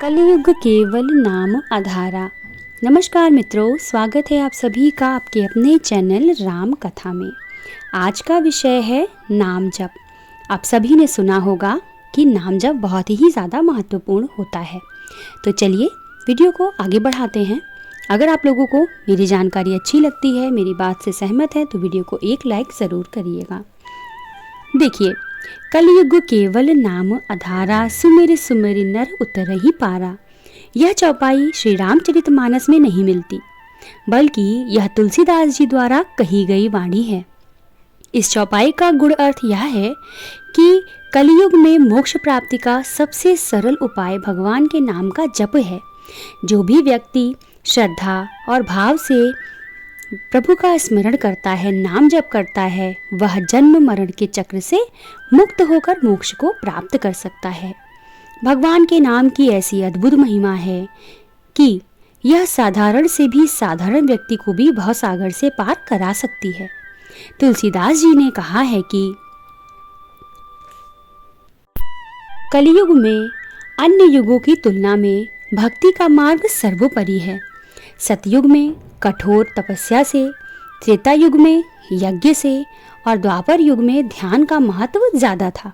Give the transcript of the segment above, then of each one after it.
कलयुग केवल नाम आधारा। नमस्कार मित्रों, स्वागत है आप सभी का आपके अपने चैनल राम कथा में। आज का विषय है नाम जप। आप सभी ने सुना होगा कि नाम जप बहुत ही ज़्यादा महत्वपूर्ण होता है। तो चलिए वीडियो को आगे बढ़ाते हैं। अगर आप लोगों को मेरी जानकारी अच्छी लगती है, मेरी बात से सहमत है, तो वीडियो को एक लाइक ज़रूर करिएगा। देखिए, कलयुग केवल नाम आधारा, सुमिर सुमिर नर उतरहि पारा। यह चौपाई श्री रामचरितमानस में नहीं मिलती, बल्कि यह तुलसीदास जी द्वारा कही गई वाणी है। इस चौपाई का गुण अर्थ यह है कि कलयुग में मोक्ष प्राप्ति का सबसे सरल उपाय भगवान के नाम का जप है। जो भी व्यक्ति श्रद्धा और भाव से प्रभु का स्मरण करता है, नाम जप करता है, वह जन्म मरण के चक्र से मुक्त होकर मोक्ष को प्राप्त कर सकता है। भगवान के नाम की ऐसी अद्भुत महिमा है कि यह साधारण से भी साधारण व्यक्ति को भी भवसागर से पार करा सकती है। तुलसीदास जी ने कहा है कि कलयुग में अन्य युगों की तुलना में भक्ति का मार्ग सर्वोपरि है। सतयुग में कठोर तपस्या से, त्रेता युग में यज्ञ से और द्वापर युग में ध्यान का महत्व ज़्यादा था,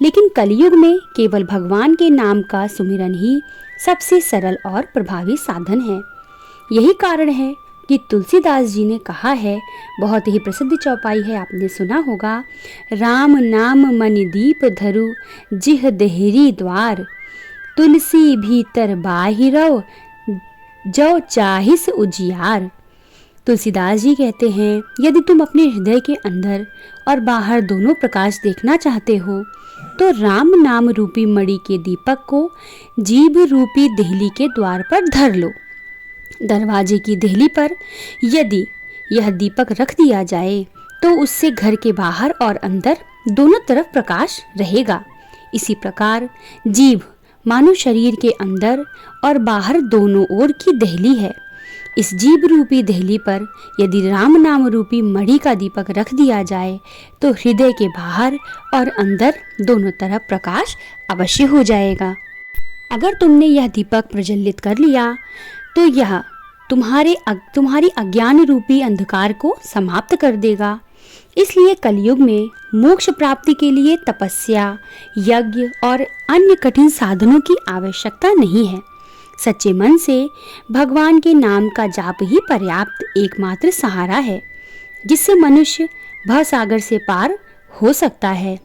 लेकिन कलयुग में केवल भगवान के नाम का सुमिरन ही सबसे सरल और प्रभावी साधन है। यही कारण है कि तुलसीदास जी ने कहा है, बहुत ही प्रसिद्ध चौपाई है, आपने सुना होगा, राम नाम मनि दीप धरु जिह देहरी द्वार, तुलसी भीतर बाहिरव जो चाहिस उजियार। तुलसीदास जी कहते हैं, यदि तुम अपने हृदय के अंदर और बाहर दोनों प्रकाश देखना चाहते हो, तो राम नाम रूपी मणि के दीपक को जीभ रूपी देहली के द्वार पर धर लो। दरवाजे की देहली पर यदि यह दीपक रख दिया जाए तो उससे घर के बाहर और अंदर दोनों तरफ प्रकाश रहेगा। इसी प्रकार जीभ मानो शरीर के अंदर और बाहर दोनों ओर की देहली है। इस जीभ रूपी देहली पर यदि राम नाम रूपी मणि का दीपक रख दिया जाए तो हृदय के बाहर और अंदर दोनों तरफ प्रकाश अवश्य हो जाएगा। अगर तुमने यह दीपक प्रज्वलित कर लिया तो यह तुम्हारी अज्ञान रूपी अंधकार को समाप्त कर देगा। इसलिए कलयुग में मोक्ष प्राप्ति के लिए तपस्या, यज्ञ और अन्य कठिन साधनों की आवश्यकता नहीं है। सच्चे मन से भगवान के नाम का जाप ही पर्याप्त एकमात्र सहारा है, जिससे मनुष्य भवसागर से पार हो सकता है।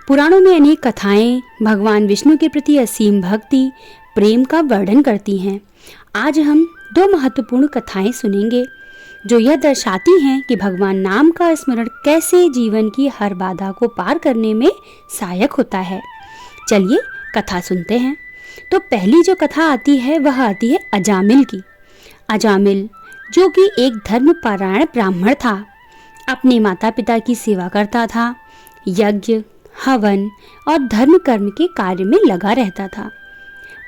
पुराणों में अनेक कथाएं भगवान विष्णु के प्रति असीम भक्ति, प्रेम का वर्णन करती हैं। आज हम दो महत्वपूर्ण कथाएं सुनेंगे जो यह दर्शाती हैं कि भगवान नाम का स्मरण कैसे जीवन की हर बाधा को पार करने में सहायक होता है। चलिए कथा सुनते हैं। तो पहली जो कथा आती है वह आती है अजामिल की। अजामिल जो कि एक धर्मपरायण ब्राह्मण था, अपने माता पिता की सेवा करता था, यज्ञ, हवन और धर्म कर्म के कार्य में लगा रहता था।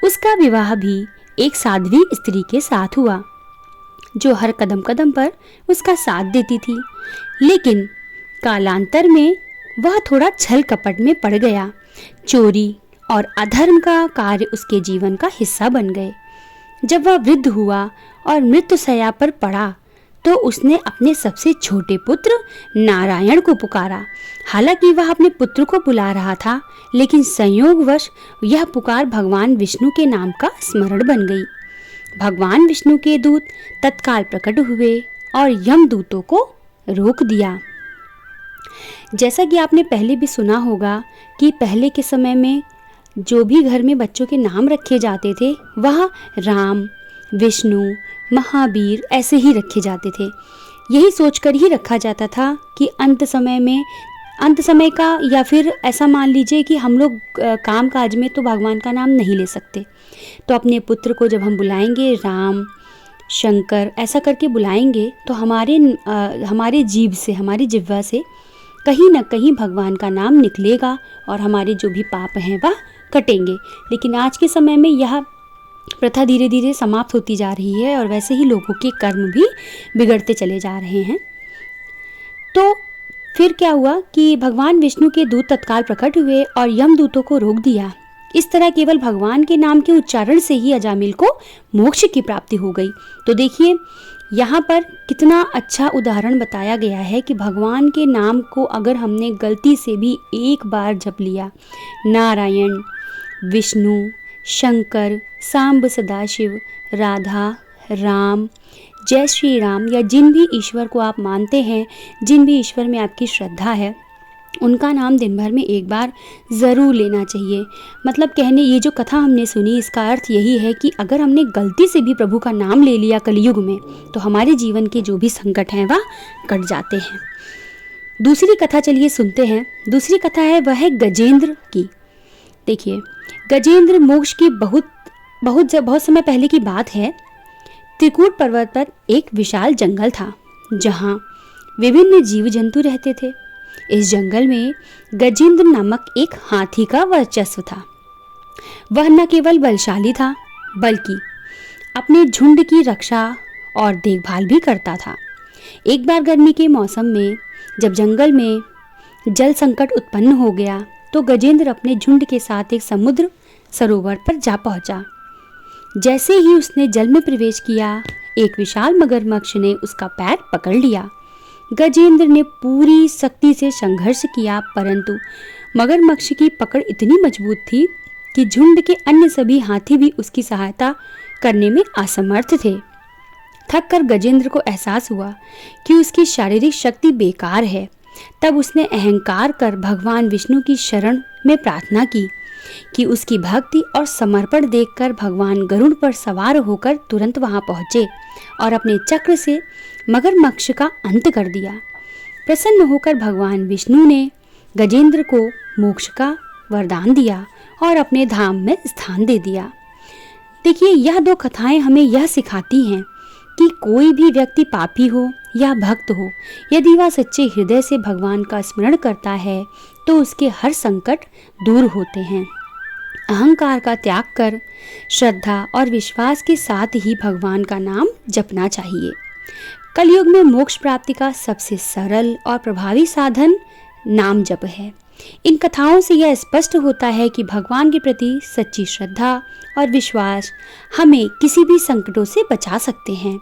उसका विवाह भी एक साध्वी स्त्री के साथ हुआ जो हर कदम कदम पर उसका साथ देती थी, लेकिन कालांतर में वह थोड़ा छल कपट में पड़ गया। चोरी और अधर्म का कार्य उसके जीवन का हिस्सा बन गए। जब वह वृद्ध हुआ और मृत्युशैया पर पड़ा तो उसने अपने सबसे छोटे पुत्र नारायण को पुकारा। हालांकि वह अपने पुत्र को बुला रहा था, लेकिन संयोगवश यह पुकार भगवान विष्णु के नाम का स्मरण बन गई। भगवान विष्णु के दूत तत्काल प्रकट हुए और यमदूतों को रोक दिया। जैसा कि आपने पहले भी सुना होगा कि पहले के समय में जो भी घर में बच्चों के नाम रखे जाते थे वह राम, विष्णु, महावीर ऐसे ही रखे जाते थे। यही सोचकर ही रखा जाता था कि अंत समय का, या फिर ऐसा मान लीजिए कि हम लोग काम काज में तो भगवान का नाम नहीं ले सकते, तो अपने पुत्र को जब हम बुलाएंगे राम, शंकर ऐसा करके बुलाएंगे तो हमारे जीभ से, हमारी जिह्वा से कहीं न कहीं भगवान का नाम निकलेगा और हमारे जो भी पाप हैं वह कटेंगे। लेकिन आज के समय में यह प्रथा धीरे धीरे समाप्त होती जा रही है और वैसे ही लोगों के कर्म भी बिगड़ते चले जा रहे हैं। तो फिर क्या हुआ कि भगवान विष्णु के दूत तत्काल प्रकट हुए और यमदूतों को रोक दिया। इस तरह केवल भगवान के नाम के उच्चारण से ही अजामिल को मोक्ष की प्राप्ति हो गई। तो देखिए यहाँ पर कितना अच्छा उदाहरण बताया गया है कि भगवान के नाम को अगर हमने गलती से भी एक बार जप लिया, नारायण, विष्णु, शंकर, सांब सदाशिव, राधा, राम, जय श्री राम, या जिन भी ईश्वर को आप मानते हैं, जिन भी ईश्वर में आपकी श्रद्धा है, उनका नाम दिन भर में एक बार ज़रूर लेना चाहिए। मतलब कहने, ये जो कथा हमने सुनी, इसका अर्थ यही है कि अगर हमने गलती से भी प्रभु का नाम ले लिया कलयुग में, तो हमारे जीवन के जो भी संकट हैं वह कट जाते हैं। दूसरी कथा चलिए सुनते हैं। दूसरी कथा है वह है गजेंद्र की। देखिए, गजेंद्र मोक्ष की बहुत समय पहले की बात है। त्रिकूट पर्वत पर एक विशाल जंगल था जहाँ विभिन्न जीव जंतु रहते थे। इस जंगल में गजेंद्र नामक एक हाथी का वर्चस्व था। वह न केवल बलशाली था बल्कि अपने झुंड की रक्षा और देखभाल भी करता था। एक बार गर्मी के मौसम में जब जंगल में जल संकट उत्पन्न हो गया तो गजेंद्र अपने झुंड के साथ एक समुद्र सरोवर पर जा पहुंचा। जैसे ही उसने जल में प्रवेश किया, एक विशाल मगरमच्छ ने उसका पैर पकड़ लिया। गजेंद्र ने पूरी शक्ति से संघर्ष किया, परंतु मगरमच्छ की पकड़ इतनी मजबूत थी कि झुंड के अन्य सभी हाथी भी उसकी सहायता करने में असमर्थ थे। थक कर गजेंद्र को एहसास हुआ कि उसकी शारीरिक शक्ति बेकार है। तब उसने अहंकार कर भगवान विष्णु की शरण में प्रार्थना की कि उसकी भक्ति और समर्पण देखकर भगवान गरुड़ पर सवार होकर तुरंत वहां पहुंचे और अपने चक्र से मगरमच्छ का अंत कर दिया। प्रसन्न होकर भगवान विष्णु ने गजेंद्र को मोक्ष का वरदान दिया और अपने धाम में स्थान दे दिया। देखिए, यह दो कथाएं हमें यह सिखाती हैं कि कोई भी व्यक्ति पापी हो या भक्त हो, यदि वह सच्चे हृदय से भगवान का स्मरण करता है तो उसके हर संकट दूर होते हैं। अहंकार का त्याग कर श्रद्धा और विश्वास के साथ ही भगवान का नाम जपना चाहिए। कलयुग में मोक्ष प्राप्ति का सबसे सरल और प्रभावी साधन नाम जप है। इन कथाओं से यह स्पष्ट होता है कि भगवान के प्रति सच्ची श्रद्धा और विश्वास हमें किसी भी संकटों से बचा सकते हैं।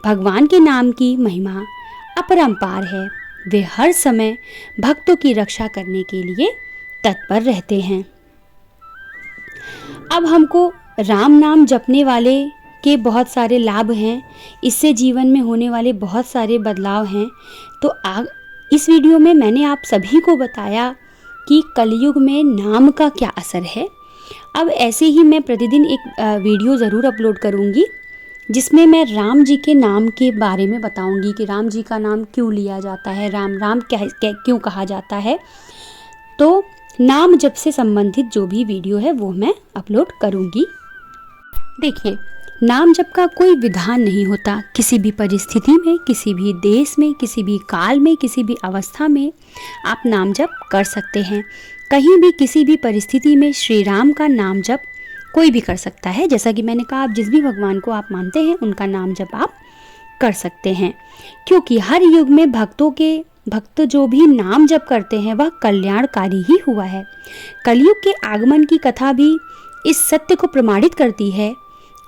भगवान के नाम की महिमा अपरंपार है। वे हर समय भक्तों की रक्षा करने के लिए तत्पर रहते हैं। अब हमको राम नाम जपने वाले के बहुत सारे लाभ हैं, इससे जीवन में होने वाले बहुत सारे बदलाव हैं। तो इस वीडियो में मैंने आप सभी को बताया कि कलयुग में नाम का क्या असर है। अब ऐसे ही मैं प्रतिदिन एक वीडियो ज़रूर अपलोड करूँगी जिसमें मैं राम जी के नाम के बारे में बताऊंगी कि राम जी का नाम क्यों लिया जाता है, राम क्यों कहा जाता है। तो नाम जप से संबंधित जो भी वीडियो है वो मैं अपलोड करूंगी। देखिए, नाम जप का कोई विधान नहीं होता। किसी भी परिस्थिति में, किसी भी देश में, किसी भी काल में, किसी भी अवस्था में आप नाम जप कर सकते हैं। कहीं भी किसी भी परिस्थिति में श्री राम का नाम जप कोई भी कर सकता है। जैसा कि मैंने कहा, आप जिस भी भगवान को आप मानते हैं उनका नाम जप आप कर सकते हैं, क्योंकि हर युग में भक्त जो भी नाम जप करते हैं वह कल्याणकारी ही हुआ है। कलयुग के आगमन की कथा भी इस सत्य को प्रमाणित करती है।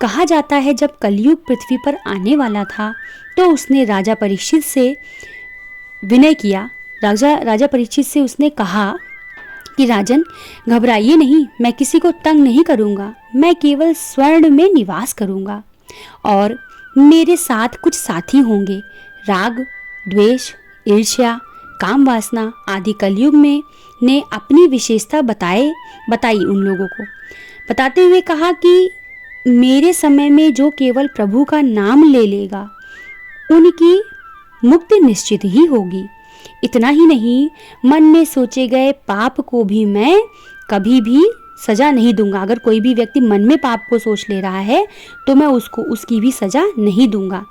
कहा जाता है, जब कलयुग पृथ्वी पर आने वाला था तो उसने राजा परीक्षित से विनय किया। राजा परीक्षित से उसने कहा कि राजन, घबराइए नहीं, मैं किसी को तंग नहीं करूँगा, मैं केवल स्वर्ण में निवास करूँगा और मेरे साथ कुछ साथी होंगे। राग, द्वेष, ईर्ष्या, काम वासना आदि कलयुग में ने अपनी विशेषता बताई उन लोगों को, बताते हुए कहा कि मेरे समय में जो केवल प्रभु का नाम ले लेगा उनकी मुक्ति निश्चित ही होगी। इतना ही नहीं, मन में सोचे गए पाप को भी मैं कभी भी सजा नहीं दूंगा। अगर कोई भी व्यक्ति मन में पाप को सोच ले रहा है तो मैं उसकी भी सजा नहीं दूंगा।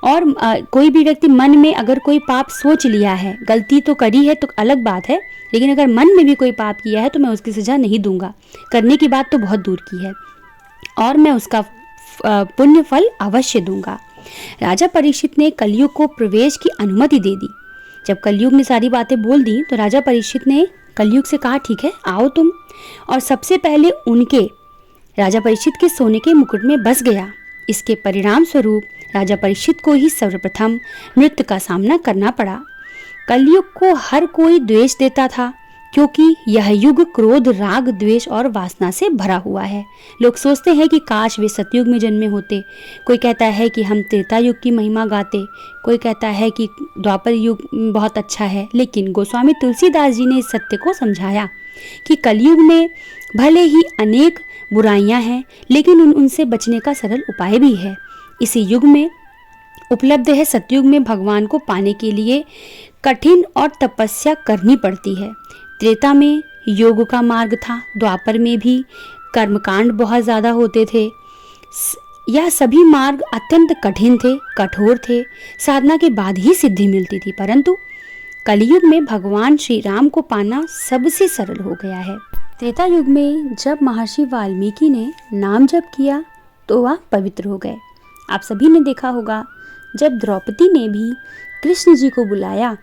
और कोई भी व्यक्ति मन में अगर कोई पाप सोच लिया है, गलती तो करी है तो अलग बात है, लेकिन अगर मन में भी कोई पाप किया है तो मैं उसकी सजा नहीं दूंगा। करने की बात तो बहुत दूर की है, और मैं उसका पुण्य फल अवश्य दूंगा। राजा परीक्षित ने कलयुग को प्रवेश की अनुमति दे दी। जब कलयुग ने सारी बातें बोल दी तो राजा परीक्षित ने कलयुग से कहा, ठीक है, आओ तुम और सबसे पहले उनके राजा परीक्षित के सोने के मुकुट में बस गया। इसके परिणाम स्वरूप राजा परीक्षित को ही सर्वप्रथम मृत्यु का सामना करना पड़ा। कलयुग को हर कोई द्वेष देता था, क्योंकि यह युग क्रोध, राग, द्वेष और वासना से भरा हुआ है। लोग सोचते हैं कि काश वे सतयुग में जन्मे होते। कोई कहता है कि हम त्रेता युग की महिमा गाते, कोई कहता है कि द्वापर युग बहुत अच्छा है। लेकिन गोस्वामी तुलसीदास जी ने इस सत्य को समझाया कि कलयुग में भले ही अनेक बुराइयां हैं, लेकिन उनसे बचने का सरल उपाय भी है। इसी युग में उपलब्ध है। सतयुग में भगवान को पाने के लिए कठिन और तपस्या करनी पड़ती है। त्रेता में योग का मार्ग था, द्वापर में भी कर्मकांड बहुत ज़्यादा होते थे। यह सभी मार्ग अत्यंत कठिन थे, कठोर थे, साधना के बाद ही सिद्धि मिलती थी। परंतु कलयुग में भगवान श्री राम को पाना सबसे सरल हो गया है। त्रेता युग में जब महर्षि वाल्मीकि ने नाम जप किया तो वह पवित्र हो गए। आप सभी ने देखा होगा, जब द्रौपदी ने भी कृष्ण जी को बुलाया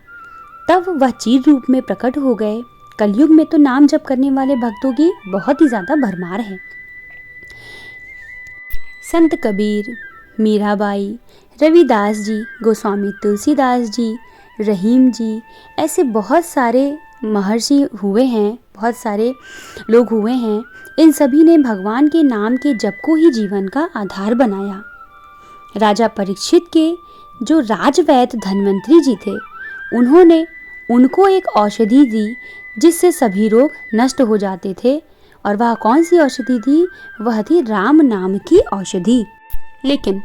तब वह चीर रूप में प्रकट हो गए। कलयुग में तो नाम जप करने वाले भक्तों की बहुत ही ज़्यादा भरमार है। संत कबीर, मीराबाई, रविदास जी, गोस्वामी तुलसीदास जी, रहीम जी, ऐसे बहुत सारे महर्षि हुए हैं, बहुत सारे लोग हुए हैं। इन सभी ने भगवान के नाम के जप को ही जीवन का आधार बनाया। राजा परीक्षित के जो राजवैद्य धन्वंतरी जी थे, उन्होंने उनको एक औषधि दी जिससे सभी रोग नष्ट हो जाते थे। और वह कौन सी औषधि थी? वह थी राम नाम की औषधि। लेकिन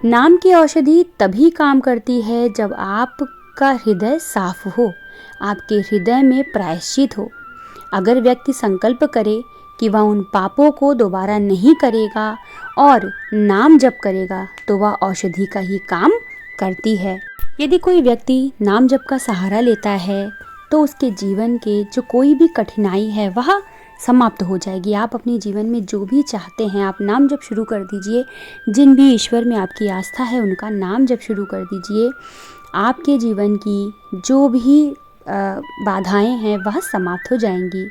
नाम की औषधि तभी काम करती है जब आपका हृदय साफ हो, आपके हृदय में प्रायश्चित हो। अगर व्यक्ति संकल्प करे कि वह उन पापों को दोबारा नहीं करेगा और नाम जप करेगा, तो वह औषधि का ही काम करती है। यदि कोई व्यक्ति नाम जप का सहारा लेता है तो उसके जीवन के जो कोई भी कठिनाई है वह समाप्त हो जाएगी। आप अपने जीवन में जो भी चाहते हैं, आप नाम जप शुरू कर दीजिए। जिन भी ईश्वर में आपकी आस्था है उनका नाम जप शुरू कर दीजिए। आपके जीवन की जो भी बाधाएं हैं वह समाप्त हो जाएंगी।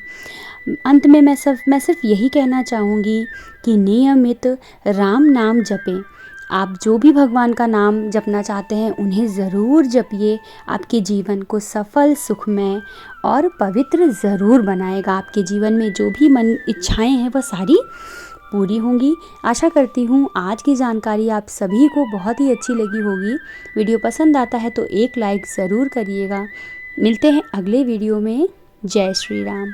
अंत में मैं सिर्फ यही कहना चाहूँगी कि नियमित राम नाम जपें। आप जो भी भगवान का नाम जपना चाहते हैं उन्हें ज़रूर जपिए। आपके जीवन को सफल, सुखमय और पवित्र ज़रूर बनाएगा। आपके जीवन में जो भी मन इच्छाएं हैं वह सारी पूरी होंगी। आशा करती हूँ आज की जानकारी आप सभी को बहुत ही अच्छी लगी होगी। वीडियो पसंद आता है तो एक लाइक ज़रूर करिएगा। मिलते हैं अगले वीडियो में। जय श्री राम।